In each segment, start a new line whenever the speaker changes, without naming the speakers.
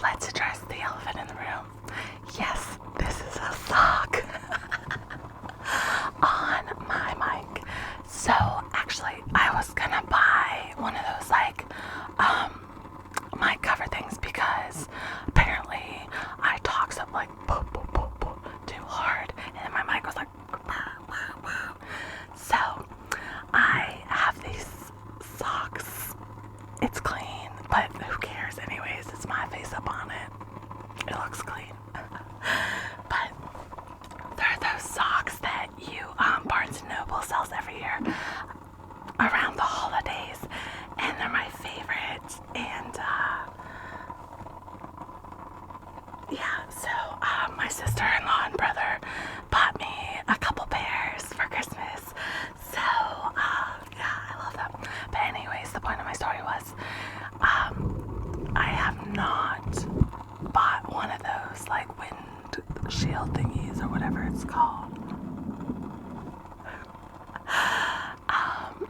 let's address the elephant in the room. Yes, this is a sock on my mic. So actually, I was gonna buy one of those like mic cover things because apparently I talk so like too hard, and then my mic was like. So I have these socks. It's clean, but who cares anyways? It's my face up on it. It looks clean. But they're those socks that you Barnes & Noble sells every year around the holidays, and they're my favorite. And yeah, so my sister-in-law and brother bought me a couple pairs for Christmas. So yeah, I love them. But anyways, the point of my story was I have not bought one of those like wind shield thingies or whatever it's called.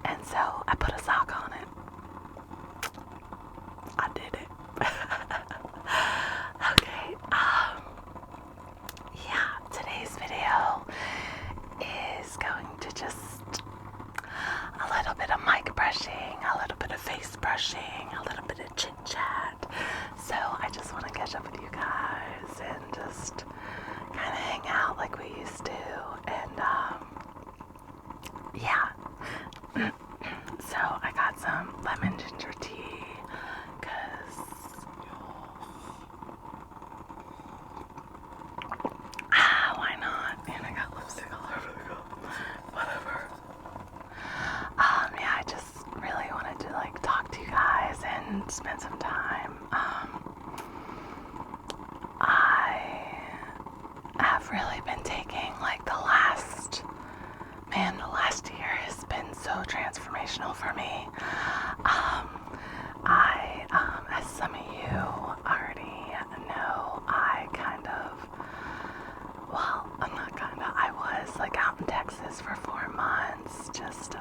And so I put a sock on it. I did it. Okay, yeah, today's video is going to just a little bit of mic brushing, a little bit of face brushing, a little bit of chit chat. So I just want to catch up with you guys and just kind of hang out like we used to. And yeah. So I got some lemon ginger tea because why not? And I got lipstick all over the cup. Whatever. Yeah, I just really wanted to like talk to you guys and spend some time. I have really been taking like the last year has been so transformational for me. As some of you already know, I was like out in Texas for 4 months, just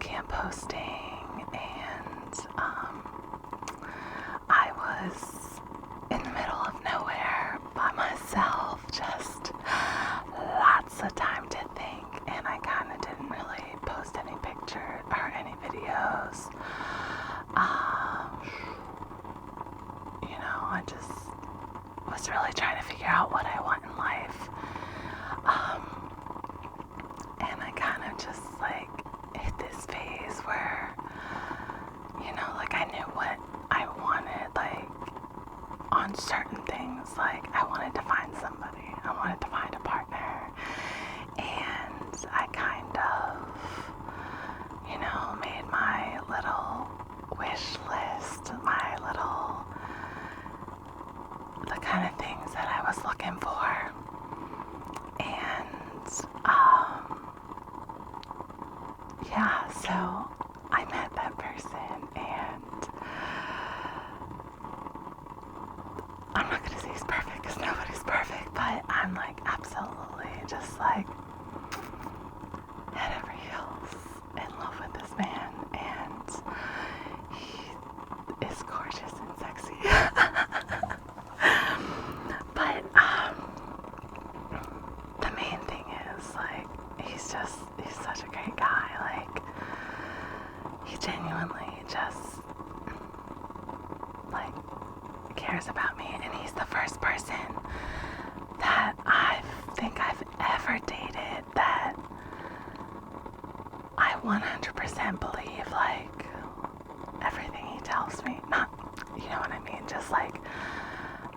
camp hosting, and I was in the middle of nowhere by myself, just lots of time to think, and I kind of didn't really post any pictures or any videos. You know, I just was really trying to figure out what I want in life. And I kind of just like hit this phase where, you know, like I knew what I wanted, like on certain things. Like I wanted to find somebody, I wanted to find a partner, and I kind of, you know, made my little wish list, the kind of things that I was looking for. And yeah, so I met that person, and I'm not gonna say he's perfect because nobody's perfect, but I'm like absolutely just like head over heels in love with this man, and he is gorgeous and sexy. But the main thing is like he's such a great guy. Like he genuinely just like cares about me, and he's the first person that I think I've ever dated that I 100% believe like everything he tells me. Not, you know what I mean? Just like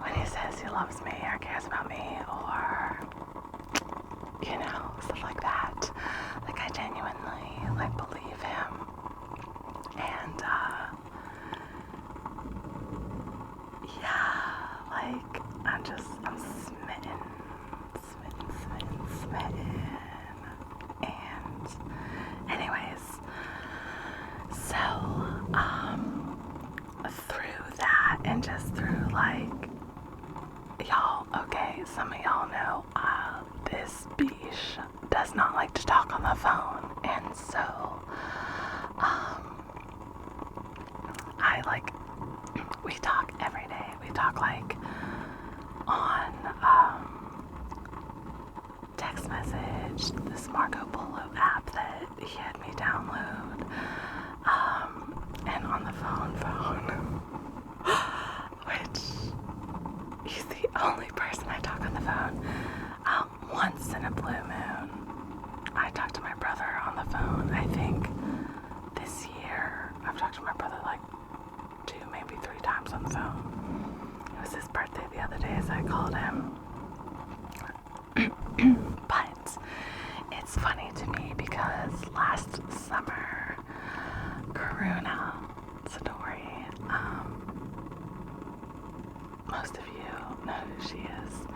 when he says he loves me or cares about me, or you know, stuff like that. Like I genuinely like believe him, and yeah, like I'm smitten. And anyways, so through that and just through like y'all, okay, some of y'all know this beach does not like to talk on the phone, and so this Marco Polo app that he had me download. And on the phone, which he's the only person I talk on the phone. Once in a blue moon, I talked to my brother on the phone. I think this year I've talked to my brother like 2, maybe 3 times on the phone. It was his birthday the other day, so I called him. But it's funny to me because last summer, Karuna Satori, most of you know who she is.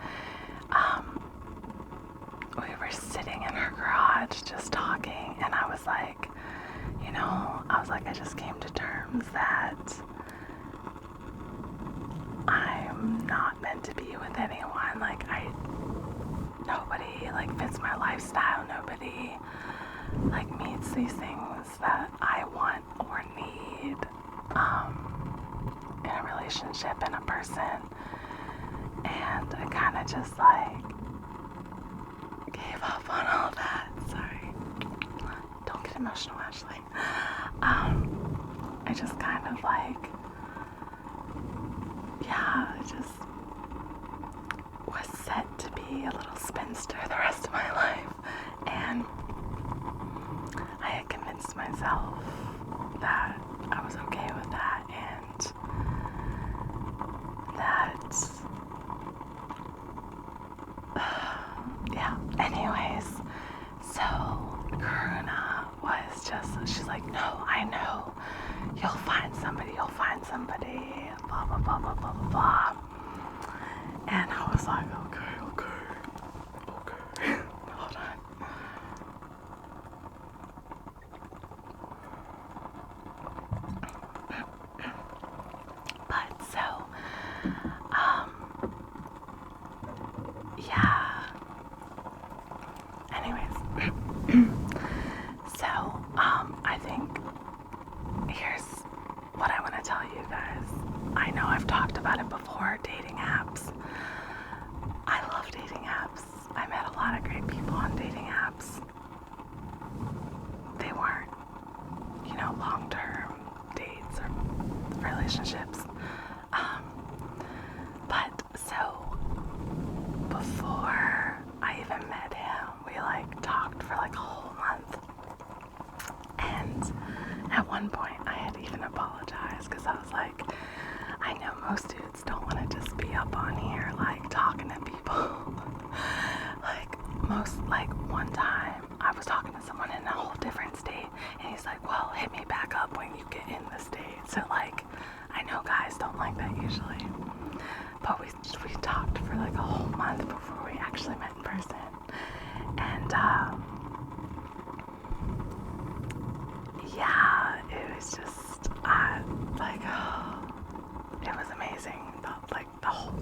We were sitting in her garage just talking, and I was like, I just came to terms that I'm not meant to be with anyone. Like, nobody, like, fits my lifestyle. Nobody, like, meets these things that I want or need, in a relationship, in a person. And I kind of just, like, gave up on all that. Sorry. Don't get emotional, Ashley. I just kind of, like, I just was set to be a little spinster the rest of my life. And I had convinced myself that I was okay with that, and that, anyways, so Karuna was just, she's like, no, I know, you'll find somebody, blah, blah, blah, blah, blah, blah, blah. And I was like, okay, hold on. But so, anyways, so, I think here's what I want to tell you guys. I know I've talked about it before, dating apps. I love dating apps. I met a lot of great people on dating apps. They weren't, long-term dates or relationships. But so before I even met him, we talked for a whole month. And at one point I had even apologized because I was like, I know most dudes don't want to just be up on here talking to people. One time I was talking to someone in a whole different state, and he's like, well, hit me back up when you get in the state. So I know guys don't like that usually, but we talked for a whole month before we actually met in person. And it was just it was amazing. The whole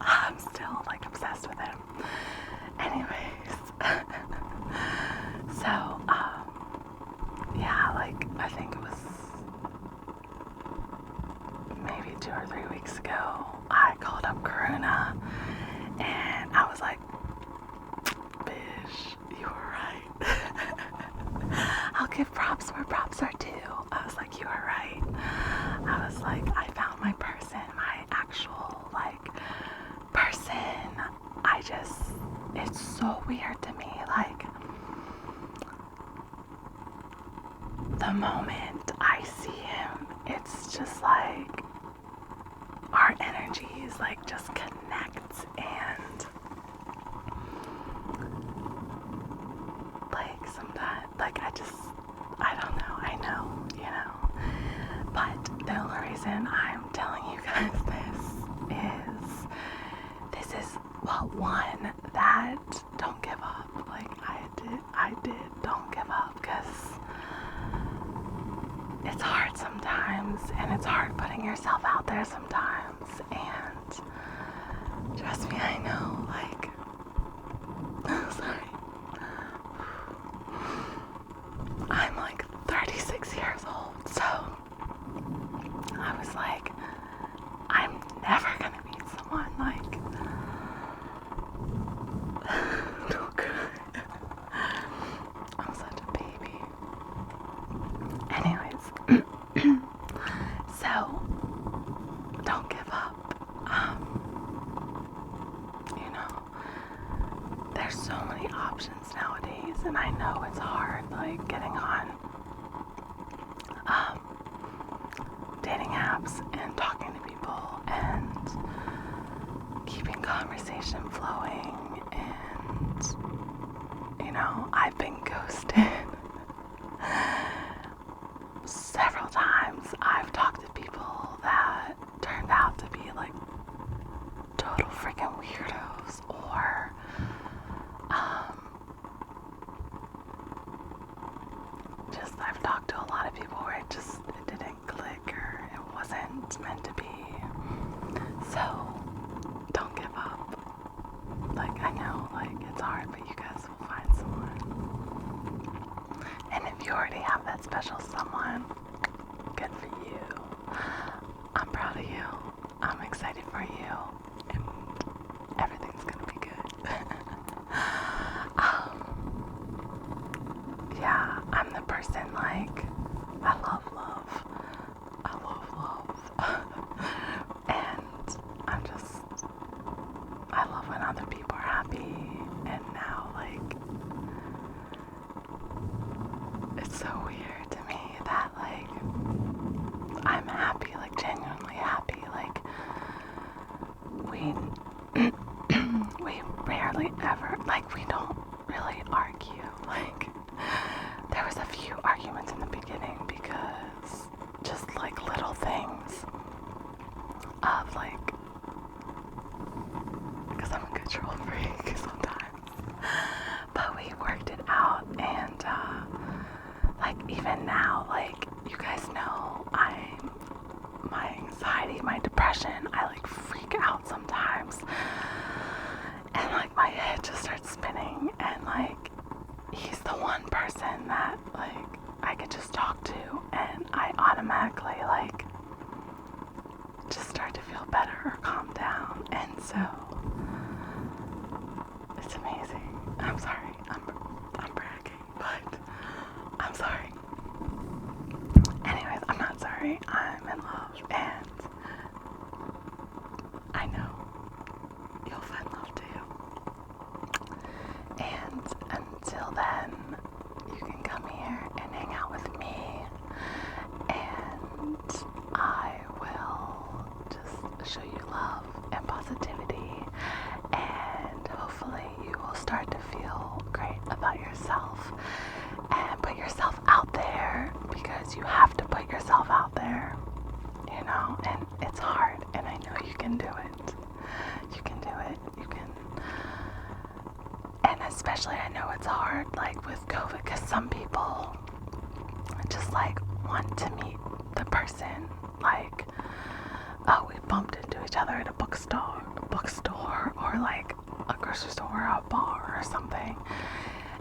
I'm still obsessed with him. Anyways, so I think it was maybe 2 or 3 weeks ago, I called up Karuna and I was like, bitch, you were right. I'll give props where props are due. I was like, you were right. I was like, I found my person, my actual person. It's so weird to me. The moment I see him, it's just our energies just connect, and sometimes I don't know, I know, but the only reason I'm telling you guys this is one, that don't give up. I did don't give up, because it's hard sometimes, and it's hard putting yourself out there sometimes, and trust me, I know, sorry, I'm 36 years old, so I was like, I'm never gonna meet someone talked to a lot of people where it didn't click or it wasn't meant to be. So don't give up. Like, I know, like, it's hard, but you guys will find someone. And if you already have that special someone, good for you. I'm proud of you. I'm excited for you. And everything's gonna be good. Yeah, I'm the person, like, I love love. I love love. And I love when other people are happy. And now, like, it's so weird to me that, like, I'm happy, like, genuinely happy. Like, we rarely ever, like, we don't really argue. Like, there was a few arguments in the beginning because just, like, little things of, like, because I'm a control freak sometimes. But we worked it out, and, like, even now, like, you guys know, my anxiety, my depression, I, like, freak out sometimes. And, like, my head just starts spinning, and, like, he's the one person that, like, I could just talk to, and I automatically, like, just start to feel better or calm down. And so it's amazing. I'm sorry, I'm bragging, but I'm sorry. Anyways, I'm not sorry. I'm in love, and I know you'll find love too. And until then, you can come here and hang out with me, and I will just show you love and positivity, and hopefully you will start to feel great about yourself and put yourself out there, because you have to put yourself out there, you know, and it's hard, and I know you can do it. You can do it. You can. And especially, I know it's hard, like, with COVID, because some people just, like, want to meet the person, like, oh, we bumped into each other at a bookstore, or, like, a grocery store or a bar or something.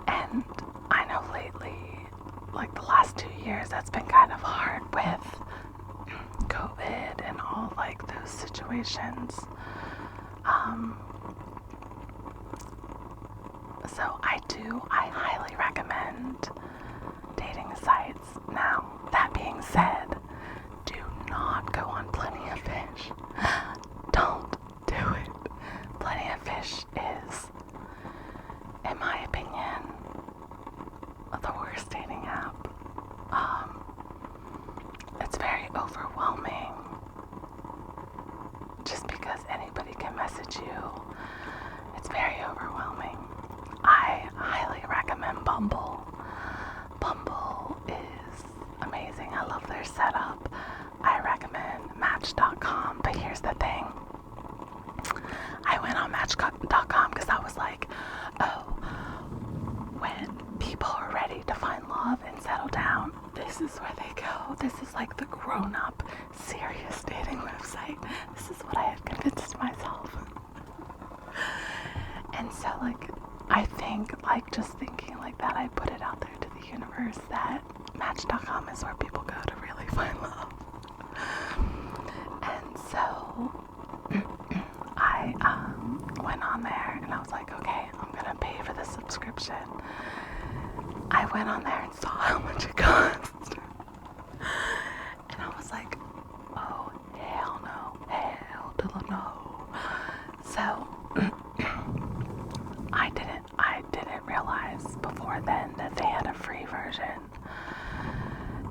And I know lately, like, the last 2 years, that's been kind of hard with COVID and all, like, those situations. So I highly recommend dating sites. Now, that being said, do not go on Plenty of Fish. Don't do it. Plenty of Fish is, in my opinion, the worst dating app. It's very overwhelming, just because anybody can message you. It's very overwhelming. I highly recommend Bumble. Bumble is amazing. I love their setup. I recommend Match.com, but here's the thing. I went on Match.com because I was like, oh, when people are ready to find love and settle down, this is where they go. This is like the grown-up, serious dating website. This is what I had convinced myself. And so, like, I think, like, just thinking like that, I put it out there to the universe that Match.com is where people go to really find love. And so I went on there, and I was like, okay, I'm gonna pay for the subscription. I went on there and saw how much it cost, and I was like, oh, hell no, hell to the no. So I didn't realize before then that they had a free version,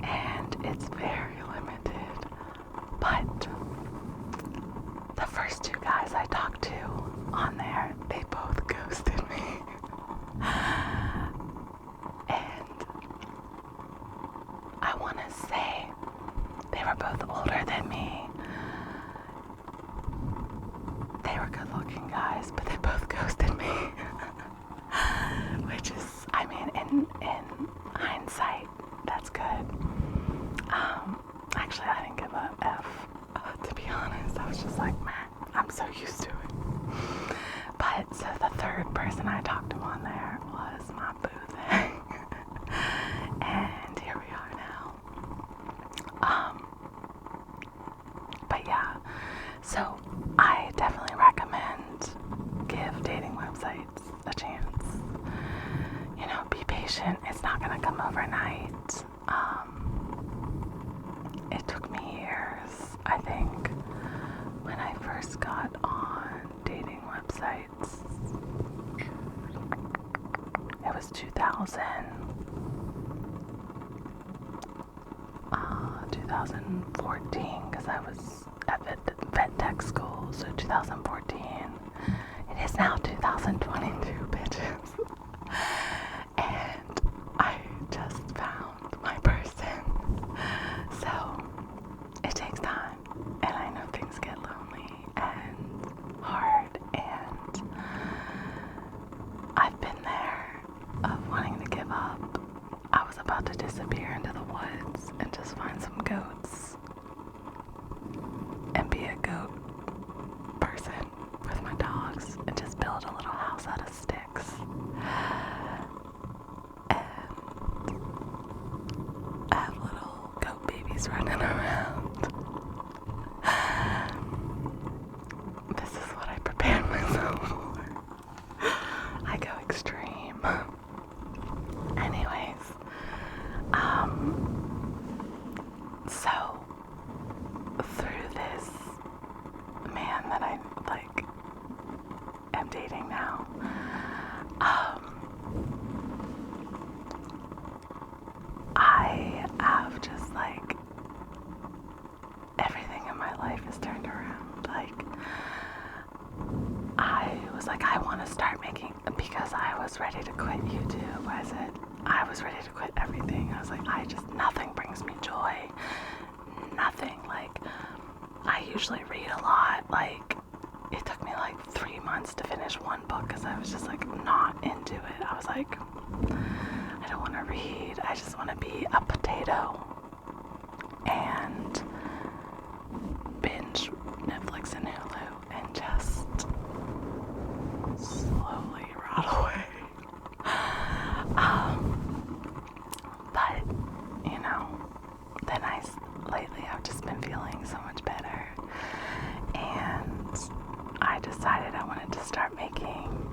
and it's very limited. But the first 2 guys I talked to on there, they both ghosted me. And I want to say they were both older than me. They were good looking guys, but they both ghosted me. Which is, I mean, in hindsight, that's good. was just like, man, I'm so used to it. But so the third person I talked to on there was my boo thing. And here we are now. But yeah, so I definitely recommend give dating websites a chance. You know, be patient. It's not gonna come overnight. It took me years, I think, when I first got on dating websites. It was 2014, because I was at vet tech school, so 2014. It is now 2022, bitches. And I just found my person. So it takes time, and I know things get lonely and hard, and I've been there of wanting to give up. I was about to disappear into the woods and just find some goats and be a goat person with my dogs and just build a little house out of sticks. And I have little goat babies running around. This is what I prepared myself for. I go extreme. Anyways, so through this man that I am dating now, I have just everything in my life is turned around. I was I want to start making, because I was ready to quit YouTube. I was ready to quit everything. I was nothing brings me joy. Nothing. I usually read a lot. It took me 3 months to finish one book because I was just not into it. I was I don't want to read. I just want to be a potato and binge Netflix and Hulu and just slowly rot away. But then lately I've just been feeling so much better, and I decided I wanted to start making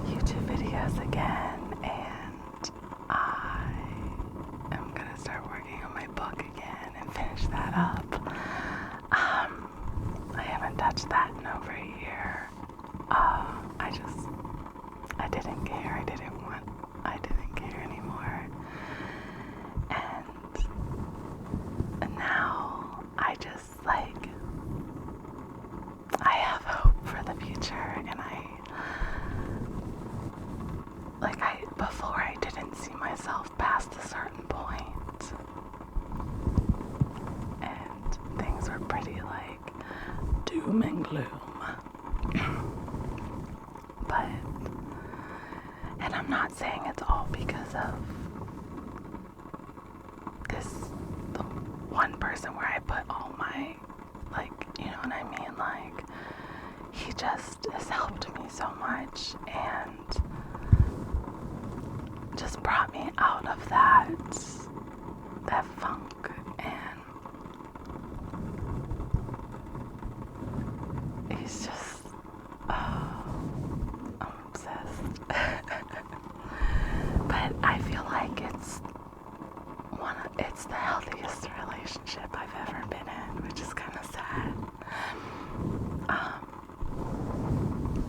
YouTube videos again, and I am gonna start working on my book again and finish that up. I haven't touched that in over a year. I didn't care. I didn't care anymore. And now I just I have hope for the future, and before I didn't see myself past a certain point, and things were pretty doom and gloom. And I'm not saying it's all because of the one person where I put all my, you know what I mean? He just has helped me so much and just brought me out of that funk, and he's just, I'm obsessed. But I feel it's the healthiest relationship I've ever been in, which is kind of sad.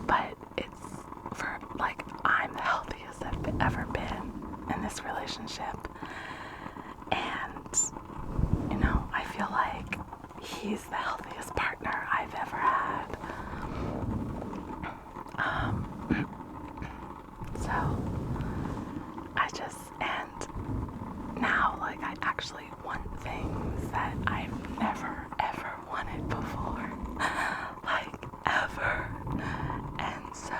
But it's I'm the healthiest I've ever been in this relationship, and I feel he's the healthiest partner I've ever had. So and now I actually want things that I've never ever wanted before, ever. And so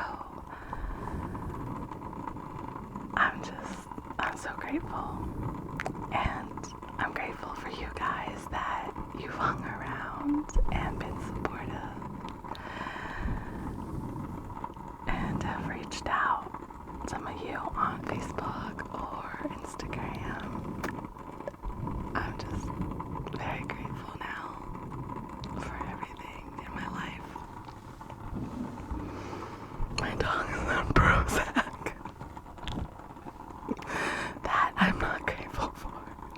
I'm so grateful, and I'm grateful for you guys that you've hung around and been you on Facebook or Instagram. I'm just very grateful now for everything in my life. My dog is on Prozac. That I'm not grateful for.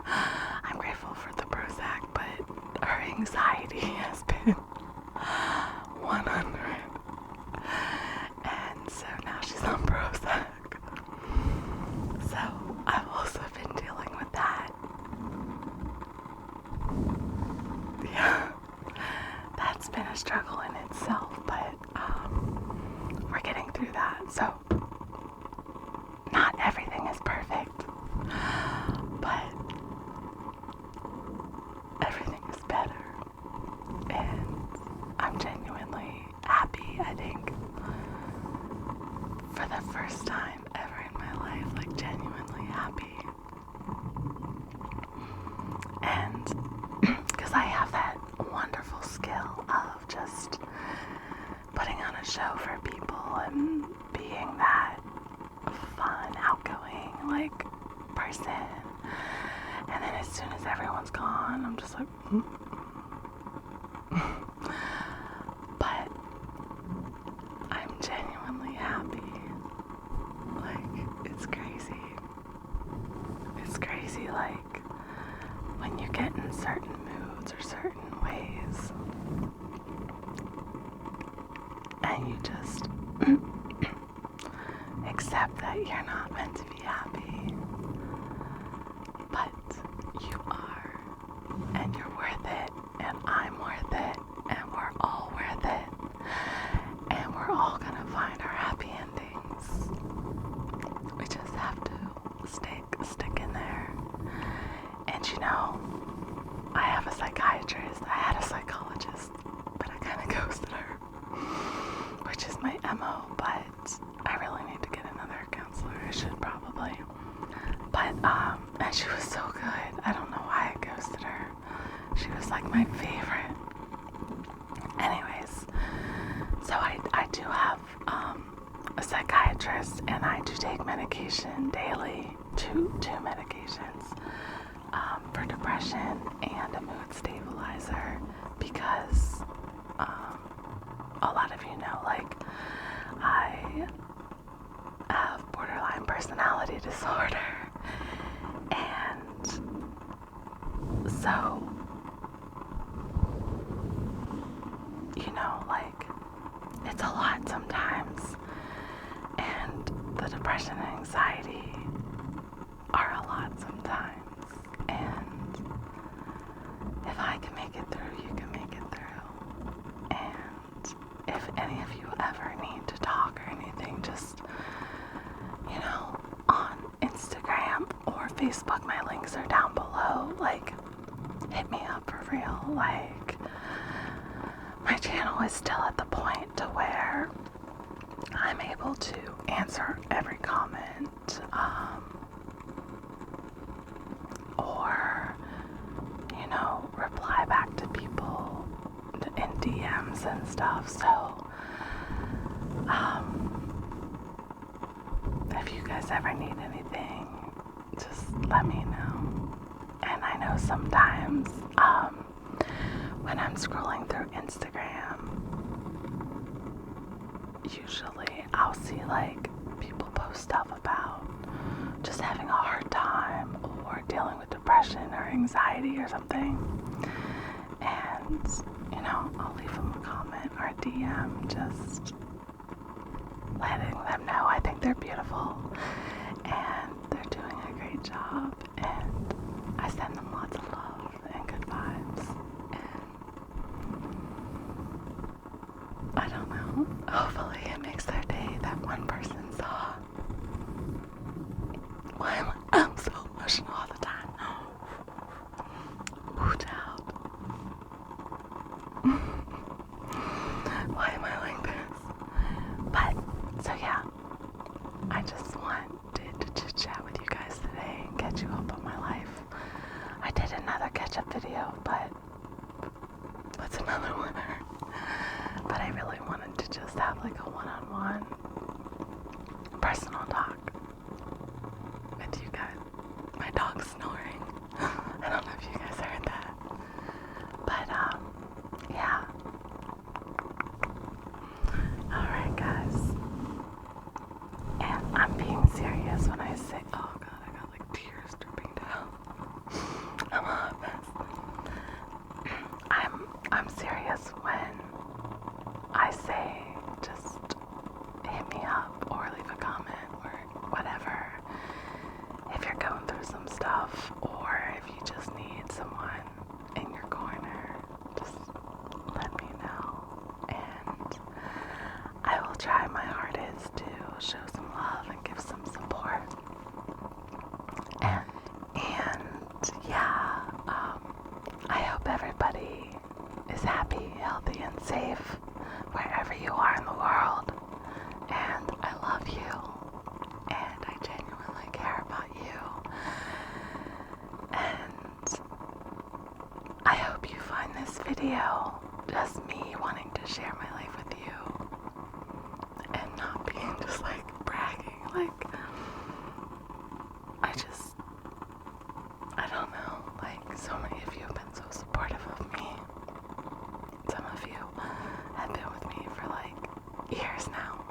I'm grateful for the Prozac, but her anxiety has been 100. And so now she's on Prozac. So I've also been dealing with that. Yeah, that's been a struggle in itself, but we're getting through that. So not everything is perfect, but everything is better, and I'm genuinely happy. I think for the first time ever in my life, like genuinely happy. And because I have that wonderful skill of just putting on a show for people and being that fun, outgoing, like, person. And then as soon as everyone's gone, I'm just like, But I'm genuinely happy. Like, it's crazy. It's crazy, like, when you get in certain moods or certain ways, and you just accept that you're not meant to be happy, but you are, and you're worth it, and I'm worth it, and we're all worth it, and we're all gonna find our happy endings. We just have to stick in there. And you know, I have a psychiatrist, I had a psychologist, but I kind of ghosted her, which is my MO, but I really need to get another counselor. I should probably. But, and she was so good. I don't know why I ghosted her. She was like my favorite. Anyways, so I do have a psychiatrist, and I do take medication daily, two medications for depression and a mood stabilizer, because a lot of you know, like, I have borderline personality disorder, and so, you know, like, it's a lot sometimes, and the depression and anxiety are a lot sometimes, and if I can make it through, you can make it through. And if any of you ever need to talk or anything, just, you know, on Instagram or Facebook, my links are down below. Like, hit me up for real. Like, my channel is still at the point to where I'm able to answer every comment, or, you know, reply back to people in DMs and stuff. So, if you guys ever need anything, just let me know. And I know sometimes, when I'm scrolling through Instagram, usually I'll see, like, people post stuff about just having a hard time or dealing with depression or anxiety or something, and, you know, I'll leave them a comment or a DM, just letting them know I think they're beautiful and they're doing a great job, and I send them lots of love and good vibes, and I don't know, hopefully it makes their day that one person saw. Why am I'm so emotional all the time? Ooh, child. Why am I like this? But, so yeah, I just wanted to chit chat with you guys today and catch you up on my life. I did another catch-up video, but what's another winner? But I really wanted to just have like a one-on-one personal talk video, just me wanting to share my life with you and not being just like bragging. Like, I don't know. Like, so many of you have been so supportive of me. Some of you have been with me for like years now.